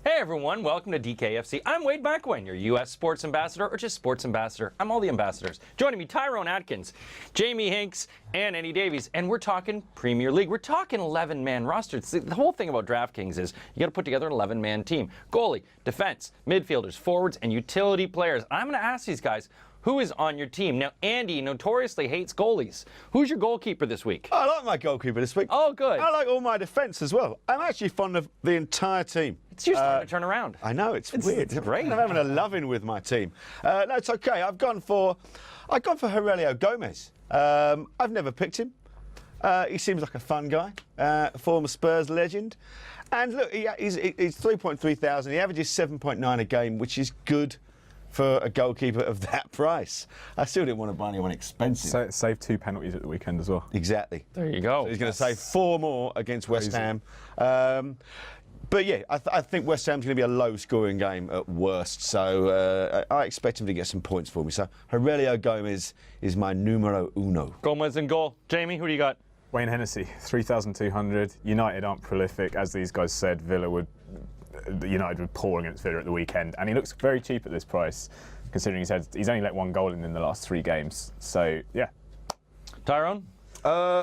Hey everyone, welcome to DKFC. I'm Wade McElwain, your U.S. sports ambassador, or just sports ambassador. I'm all the ambassadors. Joining me, Tyrone, Atkins, Jamie Hinks, and Eddie Davies. And we're talking Premier League. We're talking 11-man roster. The whole thing about DraftKings is you got to put together an 11-man team. Goalie, defense, midfielders, forwards, and utility players. I'm going to ask these guys, who is on your team? Now, Andy notoriously hates goalies. Who's your goalkeeper this week? I like my goalkeeper this week. Oh, good. I like all my defence as well. I'm actually fond of the entire team. It's your starting to turn around. I know, it's weird. It's great. I'm having a loving with my team. No, it's okay. I've gone for Aurelio Gomez. I've never picked him. He seems like a fun guy, former Spurs legend. And look, he's 3.3 thousand. He averages 7.9 a game, which is good for a goalkeeper of that price. I still didn't want to buy anyone expensive. So save 2 penalties at the weekend as well. Exactly. There you go. So he's going to save 4 more against West Ham. But yeah, I think West Ham's going to be a low-scoring game at worst. So I expect him to get some points for me. So Aurelio Gomez is my numero uno. Gomez in goal. Jamie, who do you got? Wayne Hennessy, 3,200. United aren't prolific, as these guys said. United were poor against Villa at the weekend, and he looks very cheap at this price, considering he's only let 1 goal in the last 3 games. So yeah. Tyrone?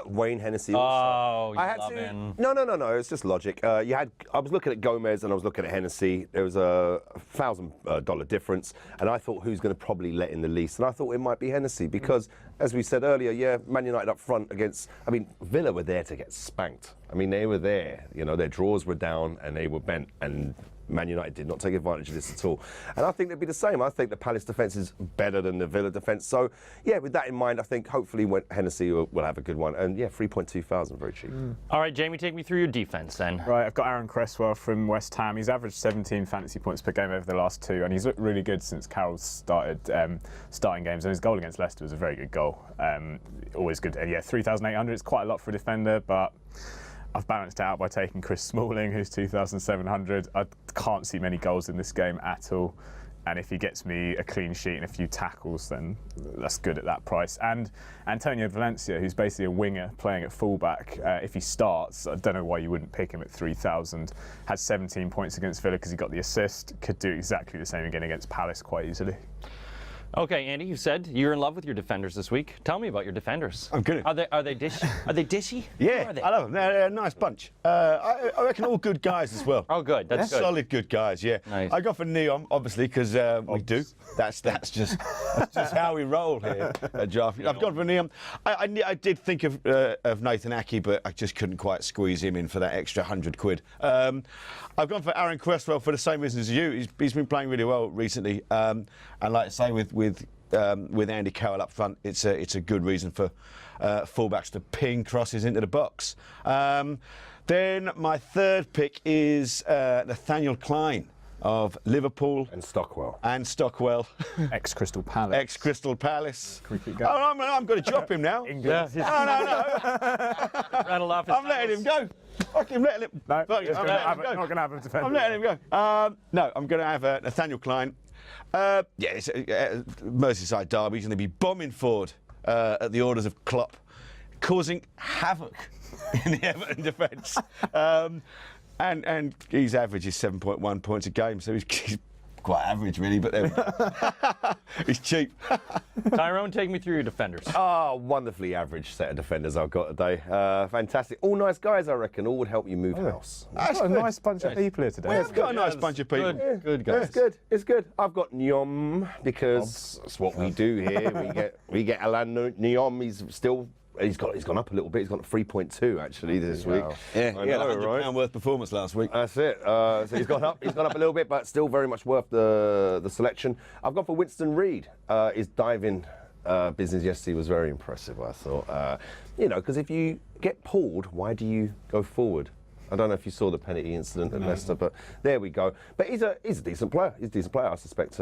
Wayne Hennessy. Oh, I had to. No. It's just logic. I was looking at Gomez and I was looking at Hennessy. There was a $1,000 difference, and I thought who's going to probably let in the least, and I thought it might be Hennessy because, as we said earlier, yeah, Man United up front against. I mean, Villa were there to get spanked. I mean, they were there. You know, their drawers were down and they were bent, and Man United did not take advantage of this at all. And I think it'd be the same. I think the Palace defence is better than the Villa defence. So, yeah, with that in mind, I think hopefully Hennessy will have a good one. And, yeah, 3.2 thousand, very cheap. All right, Jamie, take me through your defence then. Right, I've got Aaron Cresswell from West Ham. He's averaged 17 fantasy points per game over the last 2, and he's looked really good since Carroll's started starting games. And his goal against Leicester was a very good goal. Always good. And, yeah, 3,800. It's quite a lot for a defender, but I've balanced it out by taking Chris Smalling, who's 2,700. I can't see many goals in this game at all. And if he gets me a clean sheet and a few tackles, then that's good at that price. And Antonio Valencia, who's basically a winger playing at fullback, if he starts, I don't know why you wouldn't pick him at 3,000. Had 17 points against Villa because he got the assist. Could do exactly the same again against Palace quite easily. Okay, Andy, you said you're in love with your defenders this week. Tell me about your defenders. I'm good. Are they dishy? Are they dishy? Yeah, Are they? I love them. They're a nice bunch. I reckon all good guys as well. Oh, good. That's good. Solid good guys, yeah. Nice. I go for Neon, obviously, because we do. That's just how we roll here at DraftKings. I've gone for Neon. I did think of Nathan Aki, but I just couldn't quite squeeze him in for that extra £100. I've gone for Aaron Cresswell for the same reason as you. He's been playing really well recently, and like I say, with Andy Carroll up front, it's a good reason for fullbacks to ping crosses into the box. Then my third pick is Nathaniel Klein of Liverpool And Stockwell. Ex-Crystal Palace. Ex-Crystal Palace. Can we keep going? Oh, I'm going to drop him now. England. No. Rattle off his I'm letting him go. Fucking letting him. No, Fuck it, I'm letting him go. not going to have him defend. I'm letting him go. No, I'm going to have Nathaniel Klein. It's Merseyside derby. He's going to be bombing forward at the orders of Klopp, causing havoc in the Everton defence. And his average is 7.1 points a game, so he's quite average, really, but he's cheap. Tyrone, take me through your defenders. Oh, wonderfully average set of defenders I've got today. Fantastic. All nice guys, I reckon. All would help you move house. That's got a nice bunch of people here today. We've got a nice bunch of people. Good guys. It's good. I've got Nyom because that's what we do here. we get Alan Nyom. He's gone up a little bit. He's gone up 3.2 actually this week. Yeah, I know, right? £100 worth performance last week. That's it. So he's gone up. He's gone up a little bit, but still very much worth the selection. I've gone for Winston Reid. His diving business yesterday was very impressive. I thought, because if you get pulled, why do you go forward? I don't know if you saw the penalty incident at Leicester, but there we go. But he's a decent player. He's a decent player. I suspect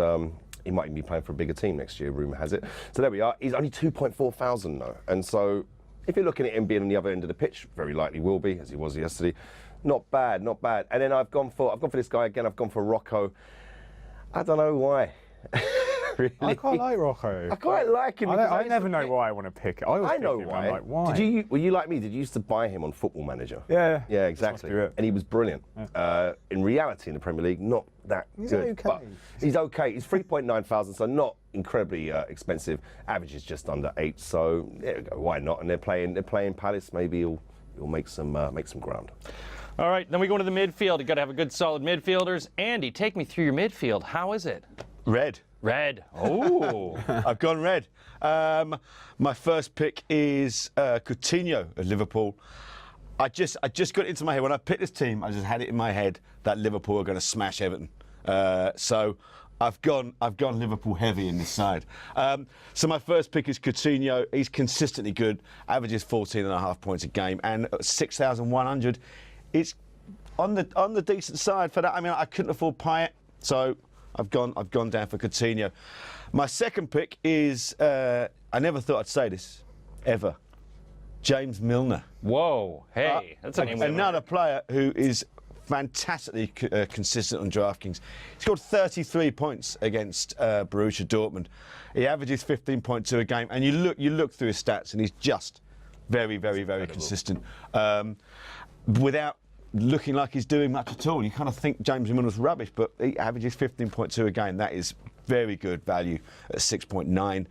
he might even be playing for a bigger team next year, rumour has it. So there we are. He's only 2.4 thousand though. And so if you're looking at him being on the other end of the pitch, very likely will be, as he was yesterday. Not bad. And then I've gone for this guy again. I've gone for Rocco. I don't know why. Really? I quite like Rocco. I quite like him. because I used never to know pick- why I want to pick it. I always I know pick him, why. I'm like, why? Were you like me? Did you used to buy him on Football Manager? Yeah. Yeah, exactly. be it. And he was brilliant. In reality, in the Premier League, not that good. okay. But he's okay. He's 3.9 thousand, so not incredibly expensive. Average is just under 8. So there we go. Why not? And they're playing Palace. Maybe he'll make some ground. All right, then we go into the midfield. You got to have a good, solid midfielders. Andy, take me through your midfield. How is it? Red. Red. Oh. I've gone red. My first pick is Coutinho at Liverpool. I just got it into my head when I picked this team. I just had it in my head that Liverpool are going to smash Everton. So I've gone Liverpool heavy in this side. So my first pick is Coutinho. He's consistently good. Averages 14.5 points a game, and 6,100. It's on the decent side for that. I mean, I couldn't afford Payet, so I've gone down for Coutinho. My second pick is I never thought I'd say this ever. James Milner. Whoa. Hey, that's a name. we haven't Another heard. player who is fantastically consistent on DraftKings. He scored 33 points against Borussia Dortmund. He averages 15.2 a game, and you look through his stats, and he's just very consistent. Without looking like he's doing much at all, you kind of think James Milner's rubbish, but he averages 15.2 a game. That is very good value at 6.9.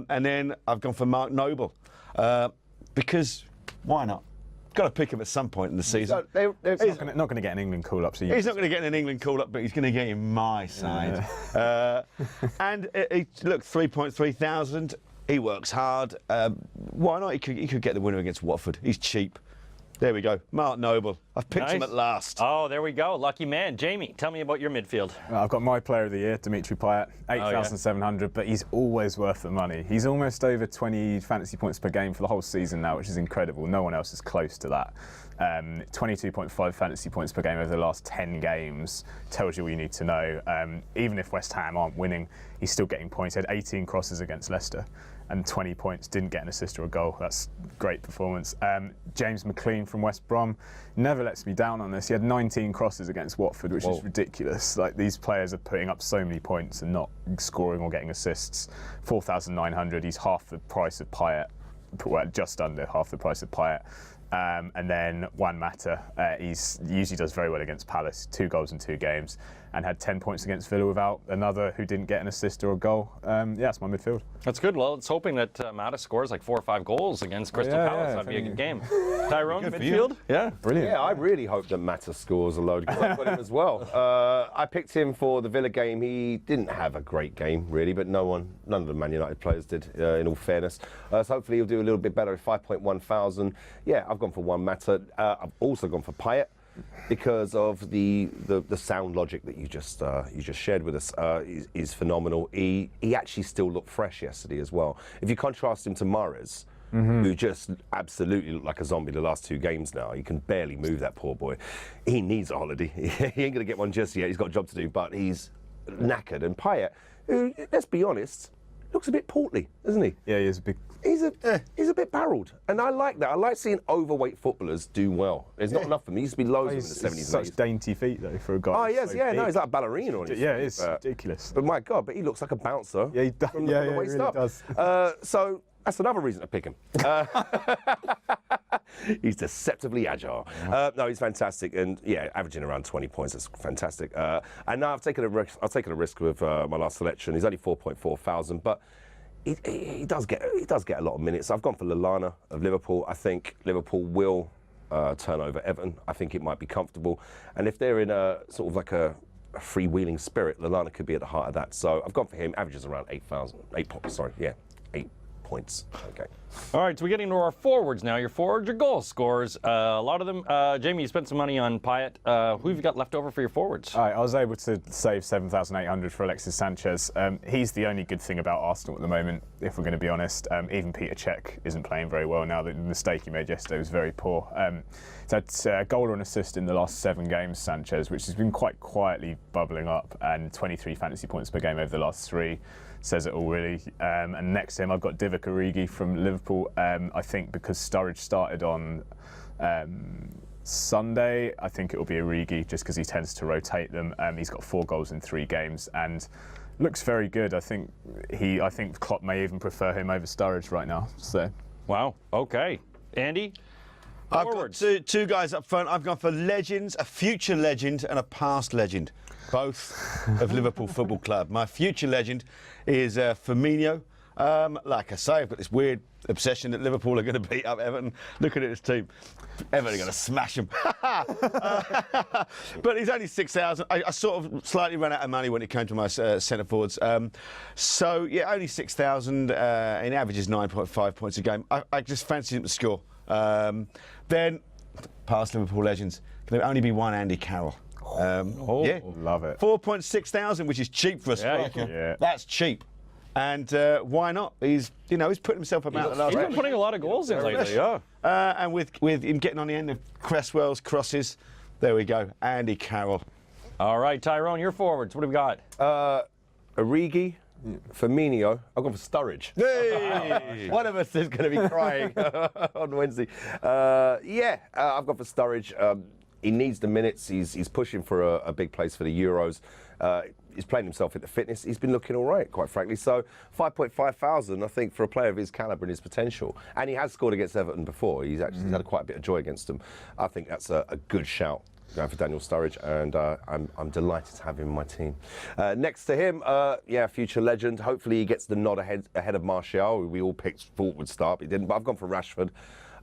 And then I've gone for Mark Noble because why not? Got to pick him at some point in the season. He's not going to get an England call-up. So He's not going to get an England call-up, but he's going to get in my side. And look, 3.3 thousand. He works hard. Why not? He could get the winner against Watford. He's cheap. There we go. Mark Noble. I've picked him Nice. at last. Oh, there we go. Lucky man. Jamie, tell me about your midfield. I've got my player of the year, Dimitri Payet, 8,700, but he's always worth the money. He's almost over 20 fantasy points per game for the whole season now, which is incredible. No one else is close to that. 22.5 fantasy points per game over the last 10 games tells you all you need to know. Even if West Ham aren't winning, he's still getting points. He had 18 crosses against Leicester and 20 points, didn't get an assist or a goal. That's great performance. James McElwain from West Brom never lets me down on this. He had 19 crosses against Watford, which is ridiculous. Like, these players are putting up so many points and not scoring or getting assists. 4,900, he's half the price of Payet, well, just under half the price of Payet. And then Juan Mata, he usually does very well against Palace, 2 goals in 2 games, and had 10 points against Villa without another who didn't get an assist or a goal. That's my midfield. That's good. Well, it's hoping that Mata scores like 4 or 5 goals against Crystal Palace. That'd be a good game. Tyrone, Good for midfield? you. Yeah. Brilliant. Yeah, I really hope that Mata scores a load, because I've got him as well. I picked him for the Villa game. He didn't have a great game, really, but none of the Man United players did, in all fairness. So hopefully he'll do a little bit better at 5.1 thousand. Yeah, I've gone for Juan Mata. I've also gone for Payet because of the sound logic that you just shared with us is phenomenal. He actually still looked fresh yesterday as well. If you contrast him to Mahrez, who just absolutely looked like a zombie the last 2 games now. He can barely move, that poor boy. He needs a holiday. He ain't going to get one just yet. He's got a job to do, but he's knackered. And Payet, who, let's be honest, looks a bit portly, doesn't he? Yeah, he is a big... He's a bit barreled, and I like that. I like seeing overweight footballers do well. There's not enough for me. He used to be loads of them in the 70s. Such dainty feet, though, for a guy. Oh, who's yes, so yeah, no, big. he's like a ballerina on his Yeah, feet, it's ridiculous. But my God, but he looks like a bouncer. Yeah, he does. From Yeah, the he waist really up. does. So that's another reason to pick him. He's deceptively agile. No, he's fantastic, and yeah, averaging around 20 points. That's fantastic. And now I've taken a risk with my last selection. He's only 4.4 thousand, but he does get a lot of minutes. I've gone for Lallana of Liverpool. I think Liverpool will turn over Everton. I think it might be comfortable, and if they're in a sort of like a freewheeling spirit, Lallana could be at the heart of that. So I've gone for him. Averages around 8 points. Okay. All right, so we're getting to our forwards now. Your forwards are goal scorers. A lot of them. Jamie, you spent some money on Payet. Who have you got left over for your forwards? All right, I was able to save 7,800 for Alexis Sanchez. He's the only good thing about Arsenal at the moment, if we're going to be honest. Even Peter Cech isn't playing very well now. The mistake he made yesterday was very poor. He's had a goal or an assist in the last 7 games, Sanchez, which has been quite quietly bubbling up, and 23 fantasy points per game over the last 3. Says it all, really. And next to him, I've got Divock Origi from Liverpool. I think because Sturridge started on Sunday, I think it will be Origi just because he tends to rotate them. He's got 4 goals in 3 games, and Looks very good. I think Klopp may even prefer him over Sturridge right now. So. Wow. Okay. Andy? I've got Forwards. two guys up front. I've gone for legends, a future legend and a past legend, both of Liverpool Football Club. My future legend is Firmino. Like I say, I've got this weird obsession that Liverpool are going to beat up Everton. Looking at this team, Everton are going to smash them. But he's only 6,000. I sort of slightly ran out of money when it came to my centre forwards. So yeah, only 6,000. In averages 9.5 points a game. I just fancied him to score. Then, past Liverpool legends, can there only be one Andy Carroll? Yeah, Love it. 4,600, which is cheap for a striker. Yeah. That's cheap. And why not? He's put himself about the last. He's been putting a lot of goals in lately, yeah. And with him getting on the end of Cresswell's crosses, there we go. Andy Carroll. All right, Tyrone, your forwards. What have we got? Origi, Firmino. I've gone for Sturridge. Hey! One of us is going to be crying on Wednesday. I've gone for Sturridge. He needs the minutes. He's pushing for a big place for the Euros. He's playing himself into fitness. He's been looking all right, quite frankly. So 5.5 thousand, I think, for a player of his calibre and his potential. And he has scored against Everton before. He's had quite a bit of joy against them. I think that's a good shout going for Daniel Sturridge, and I'm delighted to have him in my team. Next to him, future legend. Hopefully he gets the nod ahead of Martial, who we all picked thought would start, but he didn't. But I've gone for Rashford.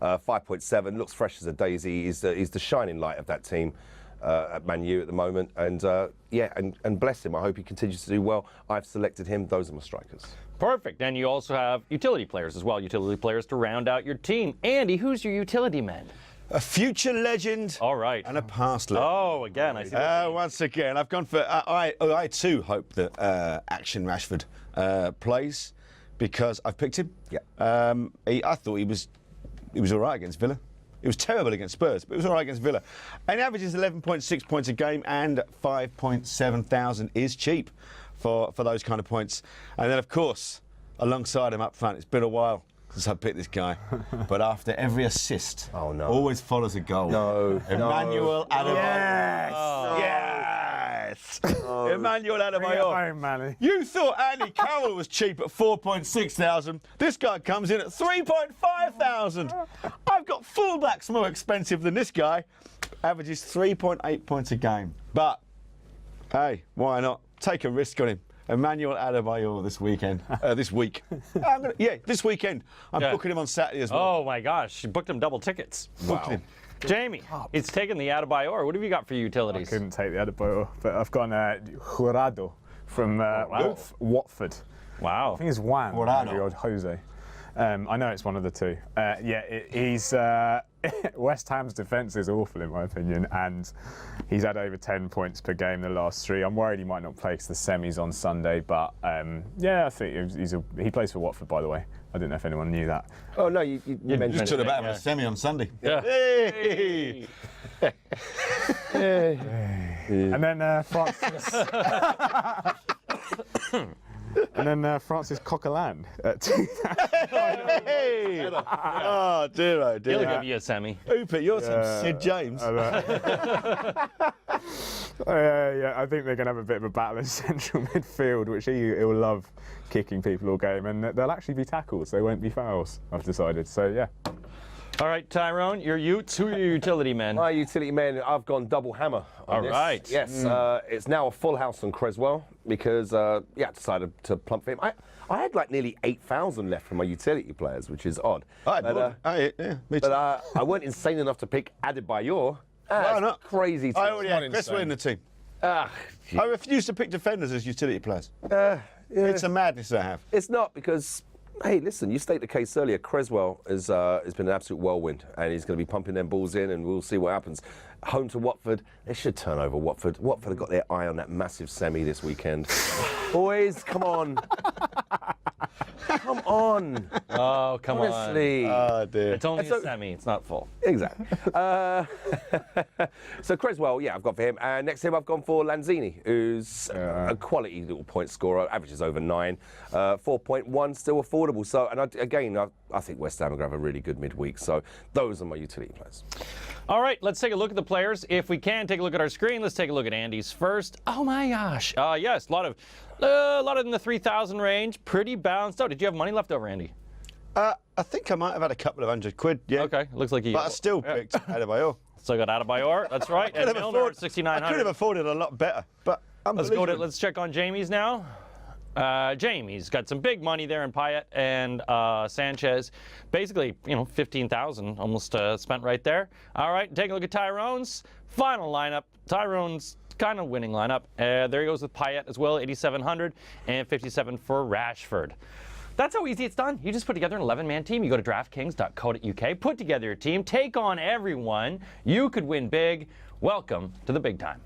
5.7, looks fresh as a daisy. He's the shining light of that team at Man U at the moment. And and bless him. I hope he continues to do well. I've selected him. Those are my strikers. Perfect. And you also have utility players as well, utility players to round out your team. Andy, who's your utility man? A future legend. All right. And a past legend. Oh, again, I see. Once again, I've gone for. I too hope that Action Rashford plays because I've picked him. Yeah. I thought he was all right against Villa. He was terrible against Spurs, but he was all right against Villa. And he averages 11.6 points a game, and 5.7 thousand is cheap for those kind of points. And then, of course, alongside him up front, it's been a while since I picked this guy. But after every assist, always follows a goal. No. Emmanuel Adebayor. Yes. Yes. Emmanuel Adebayor. Manny. You thought Andy Carroll was cheap at 4.6 thousand. This guy comes in at 3.5 thousand. I've got fullbacks more expensive than this guy. Averages 3.8 points a game. But, hey, why not? Take a risk on him. Emmanuel Adebayor this weekend. This week. This weekend. I'm booking him on Saturday as well. Oh, my gosh. You booked him double tickets. Booked him. Jamie, it's taken the Adebayor. What have you got for utilities? I couldn't take the Adebayor, but I've gone Jurado from Watford. Wow. I think it's Juan. Jurado. Or Jose. I know it's one of the two. He's West Ham's defence is awful in my opinion, and he's had over 10 points per game the last three. I'm worried he might not play because the semis on Sunday, but I think he plays for Watford, by the way. I didn't know if anyone knew that. Oh no, you mentioned Just took it. about a semi on Sunday. Yeah. Hey. And then Francis. Francis Coquelin at 2,000. Hey. Oh, dear, oh, dear. He'll give you a semi. Oop, your team, Sid James. I think they're going to have a bit of a battle in central midfield, which he'll love kicking people all game, and they'll actually be tackles. They won't be fouls, I've decided. So, yeah. All right, Tyrone, your Utes. Who are your utility men? My utility man, I've gone double hammer on this. right. Yes, it's now a full house on Cresswell because, I decided to plump for him. I had like nearly 8,000 left from my utility players, which is odd. Me too. But I weren't insane enough to pick Adebayor. Why not? Crazy. I already had Cresswell in the team. I refuse to pick defenders as utility players. It's a madness I have. It's not because, hey, listen, you stated the case earlier. Cresswell has been an absolute whirlwind, and he's going to be pumping them balls in, and we'll see what happens. Home to Watford, they should turn over Watford. Watford have got their eye on that massive semi this weekend. Boys, come on. Come on. Oh, come Honestly. Oh, dear. It's only a semi. It's not full. Exactly. So Cresswell, I've gone for him. And next to him, I've gone for Lanzini, who's a quality little point scorer, averages over 9, 4.1, still affordable. So, and I think West Ham are going to have a really good midweek. So those are my utility players. All right, let's take a look at the players. If we can, take a look at our screen. Let's take a look at Andy's first. Oh, my gosh. Yes, a lot of A lot in the 3,000 range. Pretty balanced out. Did you have money left over, Andy? I think I might have had a couple of £100, yeah. Okay, looks like you. But I still picked Adebayor. Still got Adebayor. That's right. And Milner at 6,900. I could have afforded a lot better, but Let's check on Jamie's now. Jamie's got some big money there in Payet and Sanchez. Basically, 15,000 almost spent right there. All right, take a look at Tyrone's final lineup. Tyrone's kind of winning lineup. There he goes with Payet as well, 8,700 and 57 for Rashford. That's how easy it's done. You just put together an 11-man team. You go to DraftKings.co.uk, put together your team, take on everyone. You could win big. Welcome to the big time.